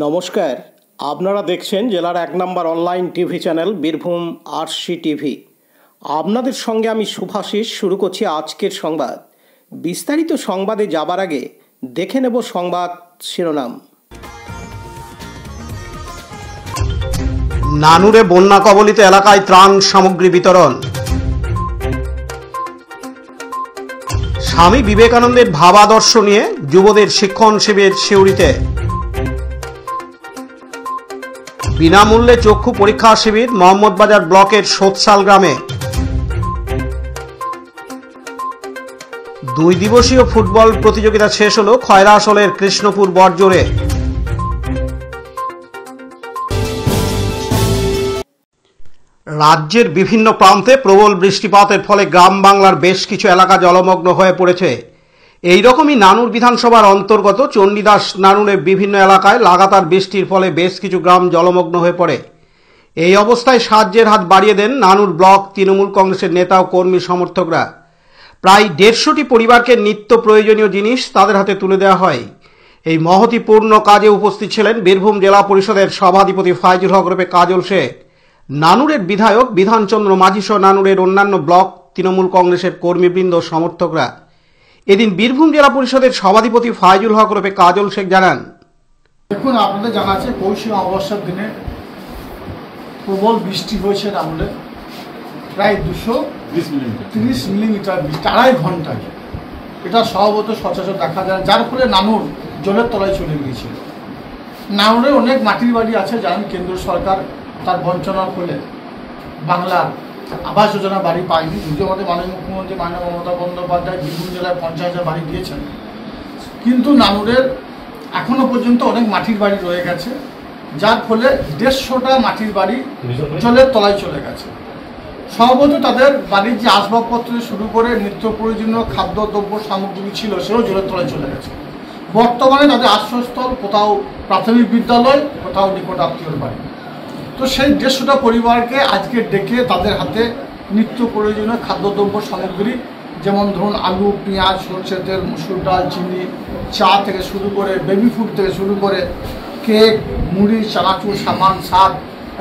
নমস্কার, আপনারা দেখছেন জেলার 1 নম্বর online TV channel Birbhum RC TV. আপনাদের সঙ্গে আমি শুভাশিস। শুরু করছি আজকের সংবাদ। বিস্তারিত সংবাদে যাবার আগে দেখে নেব সংবাদ শিরোনাম। নানুরে বন্যা কবলিত এলাকায় ত্রাণ সামগ্রী বিতরণ। স্বামী বিবেকানন্দের ভাবাদর্শ নিয়ে যুবদের শিক্ষণ শিবির সিউড়িতে। বিনামূল্যে চক্ষু পরীক্ষা শিবির মোহাম্মদবাজার ব্লকের সোতসাল গ্রামে। 2 দিবসীয় ফুটবল প্রতিযোগিতা শেষ হল খয়রাশোলের কৃষ্ণপুর বড়জোরে। রাজ্যের বিভিন্ন প্রান্তে প্রবল বৃষ্টিপাতের ফলে গ্রাম বাংলার বেশ কিছু এলাকা জলমগ্ন হয়ে পড়েছে। এই রকমই নানুর বিধানসভার অন্তর্গত চণ্ডীদাস নানুরে বিভিন্ন এলাকায় লাগাতার বৃষ্টির ফলে বেশ কিছু গ্রাম জলমগ্ন হয়ে পড়ে। এই অবস্থায় সাহায্যের হাত বাড়িয়ে দেন নানুর ব্লক তৃণমূল কংগ্রেসের নেতা ও কর্মী সমর্থকরা। প্রায় 150টি পরিবারকে নিত্য প্রয়োজনীয় জিনিস তাদের হাতে তুলে দেওয়া হয়। এই মহতিপূর্ণ কাজে উপস্থিত ছিলেন বীরভূম জেলা পরিষদের সভাধিপতি ফাইজুল হক রূপে কাজল শেখ, নানুরের বিধায়ক বিধানচন্দ্র মাঝি সহ নানুরের অন্যান্য ব্লক তৃণমূল কংগ্রেসের কর্মীবৃন্দ সমর্থকরা। এদিন বীরভূম জেলা পরিষদের সভাধিপতি ফাইজুল হক রূপে কাজল শেখ জানান, দেখুন, আপনাদের জানা আছে পৌষে অমাবস্যার দিনে প্রবল বৃষ্টি হয়েছে নানুরে, প্রায় 230 মিলিমিটার বৃষ্টি 2.5 ঘন্টায়। এটা স্বভাবত সচরাচর দেখা যায়, যার ফলে নানুর জলের তলায় চলে গিয়েছিল। নানুরে অনেক মাটির বাড়ি আছে, জানেন কেন্দ্র সরকার তার বঞ্চনার ফলে বাংলা আবাস যোজনা বাড়ি পায়নি। যদিও আমাদের মাননীয় মুখ্যমন্ত্রী মাননীয় মমতা বন্দ্যোপাধ্যায় বীরভূম জেলায় 50,000 বাড়ি দিয়েছেন, কিন্তু নানুরের এখনো পর্যন্ত অনেক মাটির বাড়ি রয়ে গেছে, যার ফলে 150টা মাটির বাড়ি জলের তলায় চলে গেছে। সম্ভবত তাদের বাড়ির যে আসবাবপত্র শুরু করে নিত্য প্রয়োজনীয় খাদ্যদ্রব্য সামগ্রী ছিল সেও জলের তলায় চলে গেছে। বর্তমানে তাদের আশ্রয়স্থল কোথাও প্রাথমিক বিদ্যালয়, কোথাও নিকট আত্মীয়র বাড়ি। তো সেই 150টা পরিবারকে আজকে ডেকে তাদের হাতে নিত্য প্রয়োজনীয় খাদ্যদ্রব্য সামগ্রী, যেমন ধরুন আলু, পেঁয়াজ, সরষে তেল, মসুর ডাল, চিনি, চা থেকে শুরু করে বেবি ফুড থেকে শুরু করে কেক, মুড়ি, চানাচুর, সামান, শাক,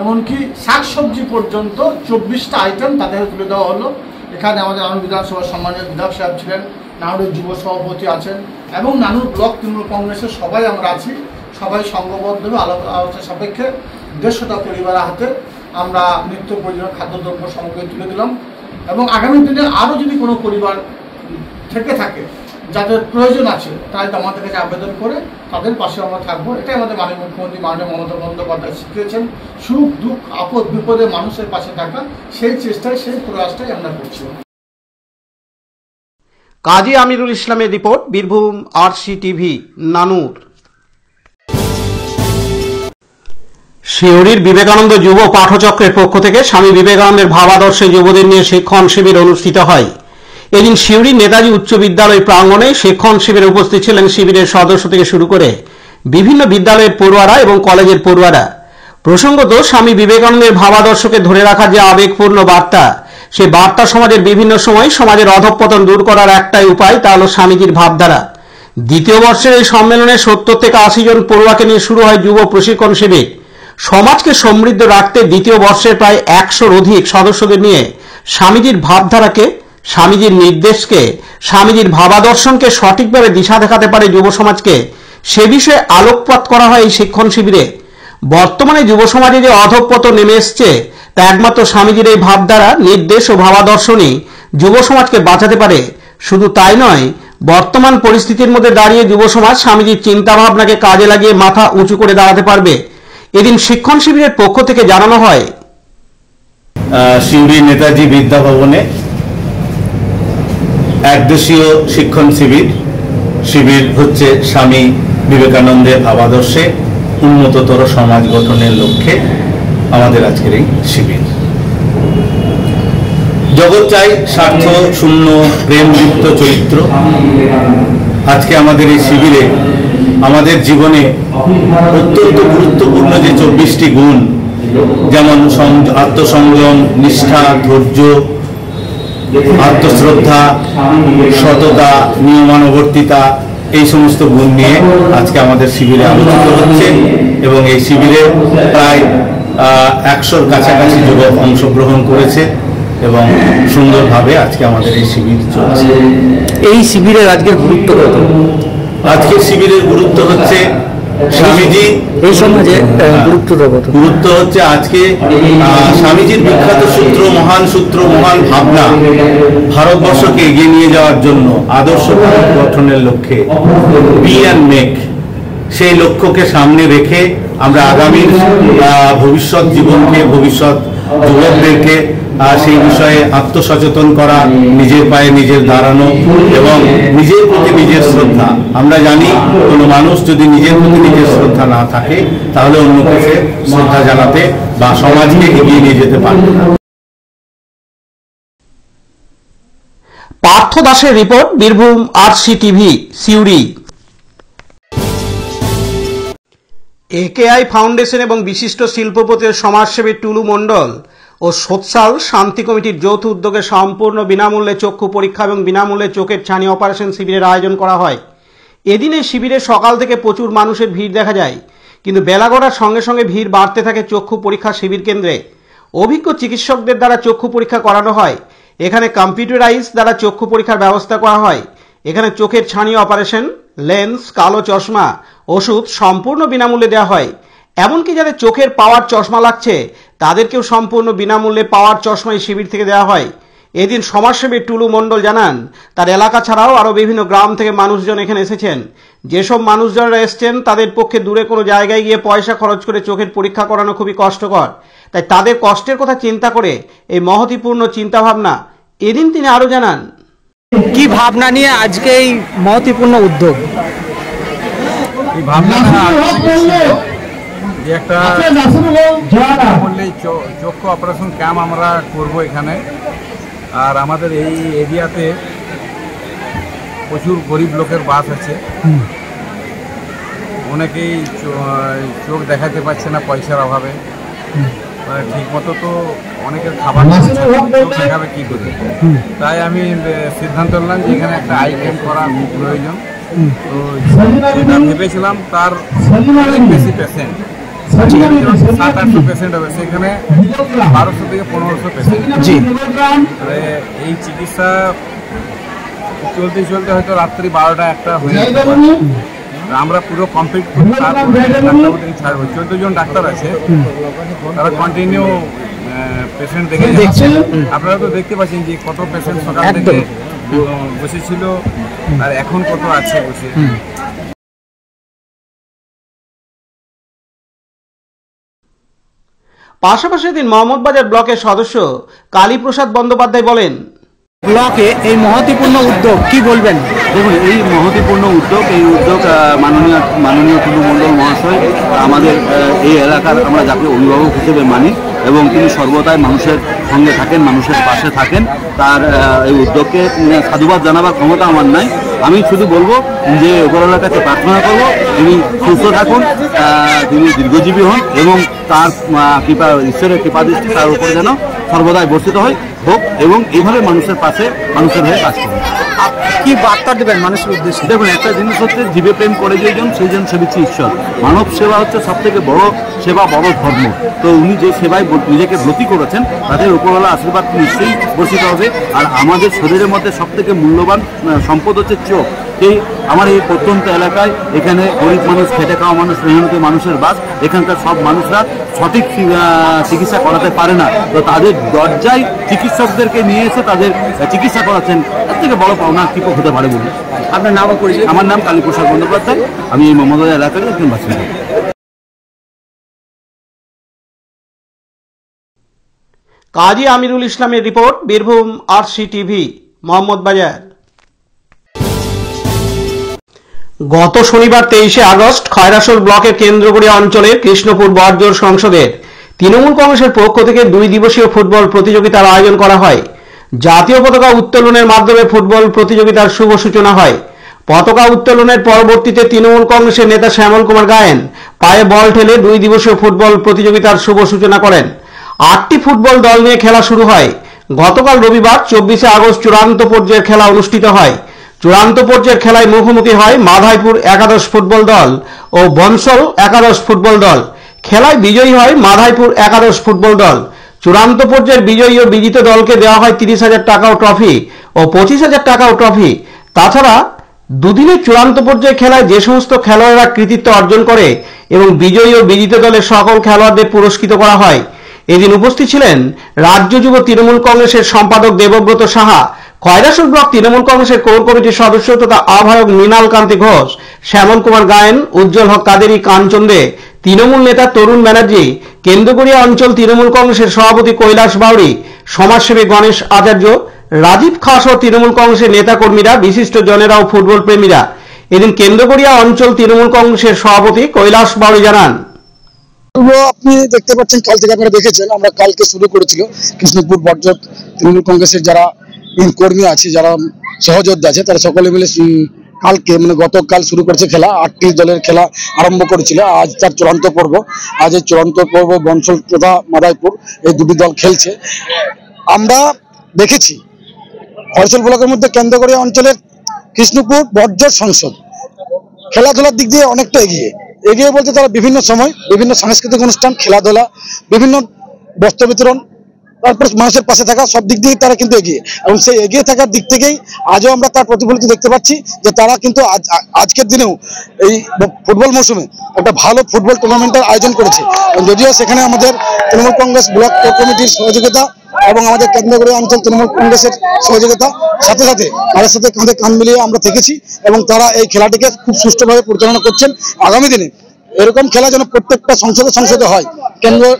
এমনকি শাকসবজি পর্যন্ত 24টা আইটেম তাদের তুলে দেওয়া হলো। এখানে আমাদের নানুর বিধানসভার সম্মানীয় বিধায়ক সাহেব ছিলেন, নানুরের যুব সভাপতি আছেন এবং নানুর ব্লক তৃণমূল কংগ্রেসের সবাই আমরা আছি। সবাই সংঘবদ্ধভাবে আলোচনা সাপেক্ষে 150টা পরিবারের হাতে আমরা নিত্য প্রয়োজনীয় খাদ্যদ্রব্য সামগ্রী তুলে দিলাম এবং আগামী দিনে আরও যদি কোনো পরিবার থেকে থাকে যাদের প্রয়োজন আছে, তাই আমাদের কাছে আবেদন করে তাদের পাশে আমরা থাকবো। এটাই আমাদের মাননীয় মুখ্যমন্ত্রী মাননীয় মমতা বন্দ্যোপাধ্যায় শিখিয়েছেন, সুখ দুঃখ আপদ বিপদে মানুষের পাশে থাকা, সেই চেষ্টায় সেই প্রয়াসটাই আমরা করছি। কাজী আমিরুল ইসলামের রিপোর্ট, বীরভূম আরসি টিভি, নানুর। সিউড়ির বিবেকানন্দ যুব পাঠচক্রের পক্ষ থেকে স্বামী বিবেকানন্দের ভাবাদর্শে যুবদের নিয়ে শিক্ষণ শিবির অনুষ্ঠিত হয়। এদিন সিউড়ির নেতাজি উচ্চ বিদ্যালয় প্রাঙ্গণে শিক্ষণ শিবিরে উপস্থিত ছিলেন শিবিরের সদস্য থেকে শুরু করে বিভিন্ন বিদ্যালয়ের পড়ুয়ারা এবং কলেজের পড়ুয়ারা। প্রসঙ্গত, স্বামী বিবেকানন্দের ভাবাদর্শকে ধরে রাখার যে আবেগপূর্ণ বার্তা, সে বার্তা সমাজের বিভিন্ন সময় সমাজের অধঃপতন দূর করার একটাই উপায়, তা হল স্বামীজির ভাবধারা। দ্বিতীয় বর্ষের এই সম্মেলনে 70 থেকে 80 জন পড়ুয়াকে নিয়ে শুরু হয় যুব প্রশিক্ষণ শিবির। সমাজকে সমৃদ্ধ রাখতে দ্বিতীয় বর্ষের প্রায় 100-র অধিক সদস্যদের নিয়ে স্বামীজির ভাবধারাকে, স্বামীজির নির্দেশকে, স্বামীজির ভাবাদর্শনকে সঠিকভাবে দিশা দেখাতে পারে যুব সমাজকে, সে বিষয়ে আলোকপাত করা হয় এই শিক্ষণ শিবিরে। বর্তমানে যুব সমাজে যে অধঃপতন নেমে এসছে, তা একমাত্র স্বামীজির এই ভাবধারা, নির্দেশ ও ভাবাদর্শনই যুব সমাজকে বাঁচাতে পারে। শুধু তাই নয়, বর্তমান পরিস্থিতির মধ্যে দাঁড়িয়ে যুব সমাজ স্বামীজির চিন্তাভাবনাকে কাজে লাগিয়ে মাথা উঁচু করে দাঁড়াতে পারবে। এদিন শিক্ষণ শিবিরের পক্ষ থেকে জানানো হয়, সিউড়ি নেতাজি বিদ্যা ভবনে 1 দিবসীয় শিক্ষণ শিবির হচ্ছে স্বামী বিবেকানন্দের ভাবাদর্শে উন্নততর সমাজ গঠনের লক্ষ্যে আমাদের আজকের এই শিবির। জগৎ চাই স্বার্থ শূন্য প্রেমযুক্ত চরিত্র। আজকে আমাদের এই শিবিরে আমাদের জীবনে অত্যন্ত গুরুত্বপূর্ণ যে 24টি গুণ, যেমন আত্মসংযম, নিষ্ঠা, ধৈর্য, আত্মশ্রদ্ধা, সততা, নিয়মানুবর্তিতা, এই সমস্ত গুণ নিয়ে আজকে আমাদের শিবিরে আলোচিত হচ্ছে এবং এই শিবিরে প্রায় 100-র কাছাকাছি যুবক অংশগ্রহণ করেছে এবং সুন্দরভাবে আজকে আমাদের এই শিবির চলছে। এই শিবিরের আজকের গুরুত্ব কত? আজকের শিবিরের গুরুত্ব হচ্ছে স্বামীজি এই সমাজে গুরুত্ব হচ্ছে আজকে স্বামীজির বিখ্যাত সূত্র, মহান ভাবনা ভারতবর্ষকে এগিয়ে নিয়ে যাওয়ার জন্য আদর্শ ভারত গঠনের লক্ষ্যে বি অ্যান্ড মেক, সেই লক্ষ্যকে সামনে রেখে আমরা আগামীর ভবিষ্যৎ জীবনকে, ভবিষ্যৎ যুবকদেরকে সেই বিষয়ে আত্মসচেতন করা, নিজের পায়ে নিজের দাঁড়ানো এবং নিজের প্রতি নিজের শ্রদ্ধা। আমরা জানি কোনো মানুষ যদি নিজের প্রতি নিজের শ্রদ্ধা না থাকে তাহলে অন্য কাছে শ্রদ্ধা জানাতে বা সমাজকে এগিয়ে নিয়ে যেতে পারবে না। পার্থ দাসের report, Birbhum RC TV, Suri. একেআই foundation এবং বিশিষ্ট শিল্পপতির সমাজসেবী টুলু মণ্ডল ও সোৎসাল শান্তি কমিটির যৌথ উদ্যোগে সম্পূর্ণ বিনামূল্যে চক্ষু পরীক্ষা এবং বিনামূল্যে চোখের ছানি অপারেশন শিবিরের আয়োজন করা হয়। এদিনে শিবিরে সকাল থেকে প্রচুর মানুষের ভিড় দেখা যায়, কিন্তু বেলা গড়ার সঙ্গে সঙ্গে ভিড় বাড়তে থাকে চক্ষু পরীক্ষা শিবির কেন্দ্রে। অভিজ্ঞ চিকিৎসকদের দ্বারা চক্ষু পরীক্ষা করানো হয়। এখানে কম্পিউটারাইজ দ্বারা চক্ষু পরীক্ষার ব্যবস্থা করা হয়। এখানে চোখের ছানি অপারেশন, লেন্স, কালো চশমা, ওষুধ সম্পূর্ণ বিনামূল্যে দেওয়া হয়। এমনকি যাদের চোখের পাওয়ার চশমা লাগছে তাদেরকেও সম্পূর্ণ বিনামূল্যে পাওয়ার চশমা এই শিবির থেকে দেওয়া হয়। এদিন সমাজসেবী টুলু মণ্ডল জানান, তার এলাকা ছাড়াও আরও বিভিন্ন গ্রাম থেকে মানুষজন এখানে এসেছেন। যেসব মানুষজনরা এসছেন তাদের পক্ষে দূরে কোনো জায়গায় গিয়ে পয়সা খরচ করে চোখের পরীক্ষা করানো খুবই কষ্টকর, তাই তাদের কষ্টের কথা চিন্তা করে এই মহতীপূর্ণ চিন্তাভাবনা। এদিন তিনি আরও জানান, কি ভাবনা নিয়ে আজকে এই মহতীপূর্ণ উদ্যোগ? এই ভাবনাটা যে একটা বললেই চক্ষু অপারেশন ক্যাম্প আমরা করব এখানে। আর আমাদের এই এরিয়াতে প্রচুর গরিব লোকের বাস আছে, অনেকেই চোখ দেখাতে পারছে না পয়সার অভাবে, ঠিক মতো তো অনেকের খাবার দেখাবে কী করে। তাই আমি সিদ্ধান্ত নিলাম যে এখানে একটা আই ক্যাম্প করা খুব প্রয়োজন। তো যেটা ভেবেছিলাম তার অনেক বেশি পেশেন্ট, 700-800 পেশেন্ট হবে, সেখানে 1200 থেকে 1500 পেশেন্ট। এই চিকিৎসা চলতে চলতে হয়তো রাত্রি 12টা-1টা হয়ে যেতে পারে। আমরা পুরো কমপ্লিট করি, ডাক্তারদের ছাড়বো। 14 জন ডাক্তার আছে, তারা কন্টিনিউ পেশেন্ট দেখে যাচ্ছেন। আপনারা তো দেখতে পাচ্ছেন যে কত পেশেন্ট সকাল থেকে বসেছিল আর এখন কত আছে বসে। পাশাপাশি দিন মোহাম্মদবাজার ব্লকের সদস্য কালীপ্রসাদ বন্দ্যোপাধ্যায় বলেন, ব্লকে এই মহতীপূর্ণ উদ্যোগ কি বলবেন? দেখুন, এই মহতীপূর্ণ উদ্যোগ, মাননীয় টুলু মণ্ডল মহাশয় আমাদের এই এলাকার, আমরা যাকে অভিভাবক হিসেবে মানি এবং তিনি সর্বদাই মানুষের সঙ্গে থাকেন, মানুষের পাশে থাকেন। তার এই উদ্যোগকে সাধুবাদ জানাবার ক্ষমতা আমার নাই। আমি শুধু বলবো যে উপরওয়ালার কাছে প্রার্থনা করব তিনি সুস্থ থাকুন, তিনি দীর্ঘজীবী হন এবং তার কৃপা, ঈশ্বরের কৃপাদৃষ্টি তার উপরে যেন সর্বদাই বর্ষিত হোক এবং এইভাবে মানুষের পাশে, মানুষের হয়ে কাজ করুন। কি বার্তা দেবেন মানুষের উদ্দেশ্যে? দেখুন, একটা জিনিস হচ্ছে জীবে প্রেম করে যেজন সেই জন সেবিচ্ছে ঈশ্বর। মানব সেবা হচ্ছে সব থেকে বড় সেবা, বড় ধর্ম। তো উনি যে সেবায় নিজেকে ব্রতী করেছেন তাদের উপরওয়ালা আশীর্বাদ নিশ্চয়ই বর্ষিত হবে। আর আমাদের শরীরের মধ্যে সব থেকে মূল্যবান সম্পদ হচ্ছে চোখ। সেই আমার এই প্রত্যন্ত এলাকায় এখানে গরিব মানুষ, খেটে খাওয়া মানুষ, মেহনতি মানুষের বাস। এখানকার সব মানুষরা সঠিক চিকিৎসা করাতে পারে না, তো তাদের দরজায় চিকিৎসকদেরকে নিয়ে এসে তাদের চিকিৎসা করাচ্ছেন। এর থেকে বড় পাওনা কি হতে পারে বলে। আপনার নামও পরিচয়? আমার নাম কালীপ্রসাদ বন্দ্যোপাধ্যায়, আমি এই মোহাম্মদবাজার এলাকার একজন বাসিন্দা। কাজী আমিরুল ইসলামের report, Birbhum RC TV, Mohammad Bazar. গত শনিবার 23শে আগস্ট খয়রাসোল ব্লকের কেন্দ্রগুড়িয়া অঞ্চলের কৃষ্ণপুর বর্জর সংসদের তৃণমূল কংগ্রেসের পক্ষ থেকে 2 দিবসীয় ফুটবল প্রতিযোগিতার আয়োজন করা হয়। জাতীয় পতাকা উত্তোলনের মাধ্যমে ফুটবল প্রতিযোগিতার শুভ সূচনা হয়। পতাকা উত্তোলনের পরবর্তীতে তৃণমূল কংগ্রেসের নেতা শ্যামল কুমার গায়েন পায়ে বল ঠেলে 2 দিবসীয় ফুটবল প্রতিযোগিতার শুভ সূচনা করেন। 8টি ফুটবল দল নিয়ে খেলা শুরু হয়। গতকাল রবিবার 24শে আগস্ট চূড়ান্ত পর্যায়ের খেলা অনুষ্ঠিত হয়। চূড়ান্ত পর্যায়ের খেলায় মুখোমুখি হয় মাধাইপুর একাদশ ফুটবল দল ও বনসল একাদশ ফুটবল দল। খেলায় বিজয়ী হয় মাধাইপুর একাদশ ফুটবল দল। চূড়ান্ত পর্যায়ের বিজয়ী ও বিজিত দলকে দেওয়া হয় 30,000 টাকা ও ট্রফি ও 25,000 টাকা ও ট্রফি। তাছাড়া দুদিনের চূড়ান্ত পর্যায়ে খেলায় যে সমস্ত খেলোয়াড়রা কৃতিত্ব অর্জন করে এবং বিজয়ী ও বিজিত দলের সকল খেলোয়াড়দের পুরস্কৃত করা হয়। এদিন উপস্থিত ছিলেন রাজ্য যুব তৃণমূল কংগ্রেসের সম্পাদক দেবব্রত সাহা, খয়রাসুল ব্লক তৃণমূল কংগ্রেসের কোর কমিটির সদস্য তথা আহ্বায়ক মৃণাল কান্তি ঘোষ, শ্যামল কুমার গায়েন, উজ্জ্বল হক কাদেরি, কাঞ্চন দে, তৃণমূল নেতা তরুণ ব্যানার্জি, কেন্দ্রগড়িয়া অঞ্চল তৃণমূল কংগ্রেসের সভাপতি কৈলাস বাউরি, সমাজসেবী গণেশ আচার্য, রাজীব খাস ও তৃণমূল কংগ্রেসের নেতাকর্মীরা, বিশিষ্ট জনেরা ও ফুটবল প্রেমীরা। এদিন কেন্দ্রগড়িয়া অঞ্চল তৃণমূল কংগ্রেসের সভাপতি কৈলাস বাউরি জানান, আপনি দেখতে পাচ্ছেন, কাল থেকে আপনারা দেখেছেন, আমরা কালকে শুরু করেছিল কৃষ্ণপুর বর্জ্য তৃণমূল কংগ্রেসের যারা কর্মী আছে, যারা সহযোদ্ধা আছে, তারা সকলে মিলে কালকে মানে গতকাল শুরু করেছে খেলা। 8টি দলের খেলা আরম্ভ করেছিল, আজ তার চূড়ান্ত পর্ব। আজ এই চূড়ান্ত পর্ব বনসল তথা মাদাইপুর এই দুটি দল খেলছে। আমরা দেখেছি খয়রাসুল ব্লকের মধ্যে কেন্দ্রগড়িয়া অঞ্চলের কৃষ্ণপুর বর্জ্য সংসদ খেলাধুলার দিক দিয়ে অনেকটা এগিয়ে বলতে তারা বিভিন্ন সময় বিভিন্ন সাংস্কৃতিক অনুষ্ঠান, খেলাধুলা, বিভিন্ন বস্ত্র বিতরণ, তারপর মানুষের পাশে থাকা, সব দিক দিয়েই তারা কিন্তু এগিয়ে। এবং সেই এগিয়ে থাকার দিক থেকেই আজও আমরা তার প্রতিফলিত দেখতে পাচ্ছি যে তারা কিন্তু আজকের দিনেও এই ফুটবল মৌসুমে একটা ভালো ফুটবল টুর্নামেন্টের আয়োজন করেছে। যদিও সেখানে আমাদের তৃণমূল কংগ্রেস ব্লক কোর কমিটির সহযোগিতা এবং আমাদের কেন্দ্রগড়িয়া অঞ্চল তৃণমূল কংগ্রেসের সহযোগিতা সাথে সাথে তাদের সাথে কাঁধে কাঁধ মিলিয়ে আমরা থেকেছি এবং তারা এই খেলাটিকে খুব সুষ্ঠুভাবে পরিচালনা করছেন। আগামী দিনে এরকম খেলা যেন প্রত্যেকটা সংসদে হয়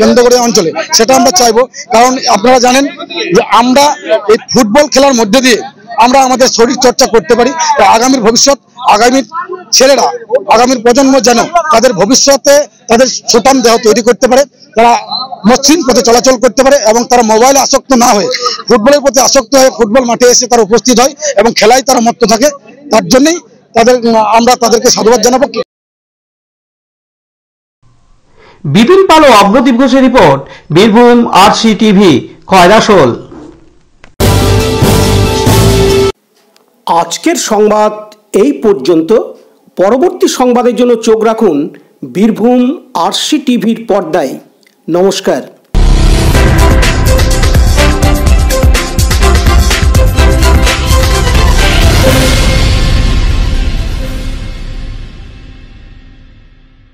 কেন্দ্রগড়িয়া অঞ্চলে, সেটা আমরা চাইবো। কারণ আপনারা জানেন যে আমরা এই ফুটবল খেলার মধ্যে দিয়ে আমরা আমাদের শরীর চর্চা করতে পারি। আগামীর ভবিষ্যৎ, আগামীর ছেলেরা, আগামীর প্রজন্ম যেন তাদের ভবিষ্যতে তাদের সুঠাম দেহ তৈরি করতে পারে, তারা মসৃণ পথে চলাচল করতে পারে এবং তারা মোবাইলে আসক্ত না হয়ে ফুটবলের প্রতি আসক্ত হয়ে ফুটবল মাঠে এসে তারা উপস্থিত হয় এবং খেলায় তারা মত্ত থাকে। তার জন্যই আমরা তাদেরকে সাধুবাদ জানাবো। বিপিন পাল ও অগ্রদীপ ঘোষের রিপোর্ট, বীরভূম আরসি টিভি, খয়রাসুল। আজকের সংবাদ এই পর্যন্ত। পরবর্তী সংবাদের জন্য চোখ রাখুন বীরভূম আরসি টিভির পর্দায়। নমস্কার।